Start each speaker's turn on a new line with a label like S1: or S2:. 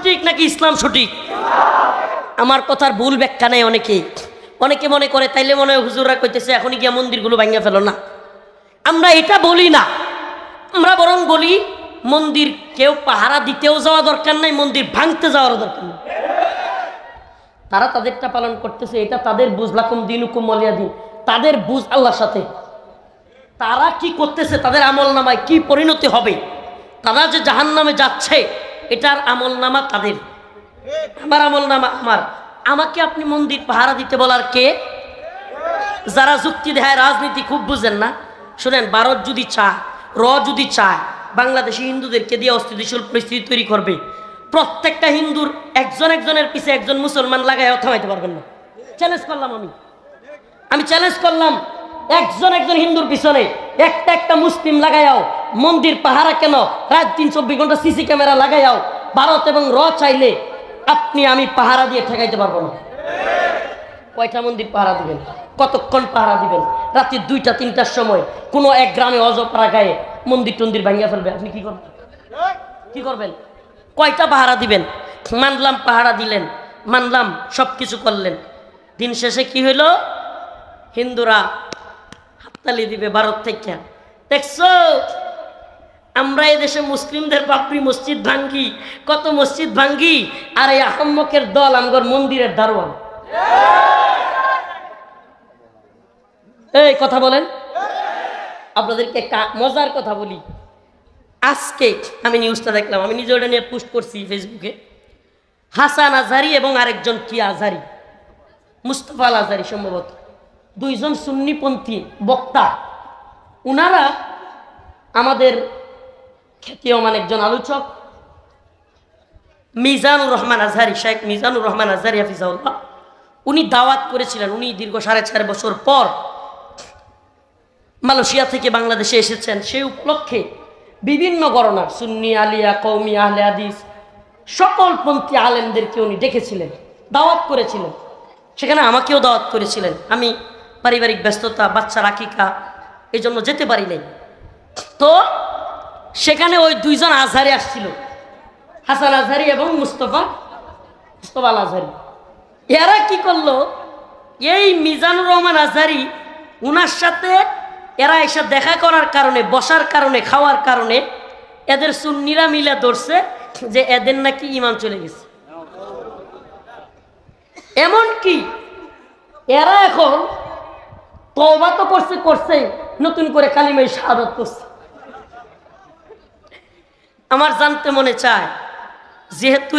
S1: সঠিক নাকি ইসলাম সঠিক? আমার কথার ভুল ব্যাখ্যা নেই। অনেকে মনে করে তাইলে মনে হয় হুজুররা কইতেছে এখনই গিয়া মন্দিরগুলো ভাঙিয়া ফেলো না। আমরা এটা বলি না, আমরা বরং বলি মন্দির কেউ পাহারা দিতেও যাওয়া দরকার নাই, মন্দির ভাঙতে যাওয়ার দরকার নেই। তারা তাদেরটা পালন করতেছে, এটা তাদের বুঝ, লাকুম দিনুকুম ওয়ালিয়া দিন, তাদের বুঝ আল্লাহর সাথে। তারা কি করতেছে, তাদের আমল নামায় কি পরিণতি হবে, তারা যে জাহান্নামে যাচ্ছে এটার আমল নামা তাদের, আমার আমল নামা আমার। আমাকে আপনি মন্দির পাহারা দিতে বলার কে? যারা যুক্তি দেয়, রাজনীতি খুব বুঝেন না। শুনেন, ভারত যদি চায়, যদি চায় বাংলাদেশি হিন্দুদেরকে দিয়ে অস্থিতিশীল পরিস্থিতি তৈরি করবে, প্রত্যেকটা হিন্দুর একজনের পিছে একজন মুসলমান লাগাইও থামাইতে পারবেন না। চ্যালেঞ্জ করলাম, আমি চ্যালেঞ্জ করলাম, একজন হিন্দুর পিছনে একটা মুসলিম লাগাইয়াও মন্দির পাহারা কেন, রাত দিন 24 ঘন্টা সিসি ক্যামেরা লাগাইয়াও ভারত এবং চাইলে আপনি আমি পাহারা দিয়ে ঠেকাইতে পারবো না। কয়টা মন্দির পাহারা দিবেন, কতক্ষণ পাহারা দিবেন? রাত্রি 2টা-3টার সময় কোনো এক গ্রামে অজপাড়া গায়ে মন্দির ভাঙিয়া ফেলবে, আপনি কি করবেন? কয়টা পাহারা দিবেন? মানলাম পাহারা দিলেন, মানলাম সবকিছু করলেন, দিন শেষে কি হইল? হিন্দুরা হাততালি দিবে ভারত থেকে। দেখছো, আমরা এদেশে মুসলিমদের বাপরি মসজিদ ভাঙ্গি, কত মসজিদ ভাঙ্গি, আর এই আহম্মকের দল আমগর মন্দিরের দারোয়ান। এই কথা বলেন। আপনাদেরকে একটা মজার কথা বলি। আজকে আমি নিউজটা দেখলাম, আমি নিজে ওটা নিয়ে পোস্ট করছি ফেসবুকে। হাসান আজহারি এবং আরেকজন কি আজহারি, মুস্তফা আল আজহারি সম্ভবত, দুইজন সুন্নিপন্থী বক্তা। উনারা আমাদের খ্যাতিমান একজন আলোচক মিজানুর রহমান আজহারি, শেখ মিজানুর রহমান আজহারি হাফিজাউল্লাহ, উনি দাওয়াত করেছিলেন। উনি দীর্ঘ 4.5 বছর পর মালয়েশিয়া থেকে বাংলাদেশে এসেছেন। সেই উপলক্ষে বিভিন্ন গণনার সুন্নি, আলিয়া, কওমি, আহলে হাদিস সকল পন্থী আলেমদেরকে উনি ডেকেছিলেন, দাওয়াত করেছিলেন। সেখানে আমাকেও দাওয়াত করেছিলেন। আমি পারিবারিক ব্যস্ততা, বাচ্চার আকিকা, এই জন্য যেতে পারি নাই। তো সেখানে ওই দুইজন আজহারি আসছিল, হাসান আজহারি এবং মুস্তফা আল আজহারি। এরা কি করলো, এই মিজানুর রহমান আজহারি উনার সাথে এরা এসে দেখা করার কারণে, বসার কারণে, খাওয়ার কারণে এদের সুন্নিরা মিলে ধরছে যে এদের নাকি ঈমান চলে গেছে। এমন কি এরা এখন তওবা তো করছে, নতুন করে কালিমায়ে শাহাদাত করছে। আমার জানতে মনে চায়, যেহেতু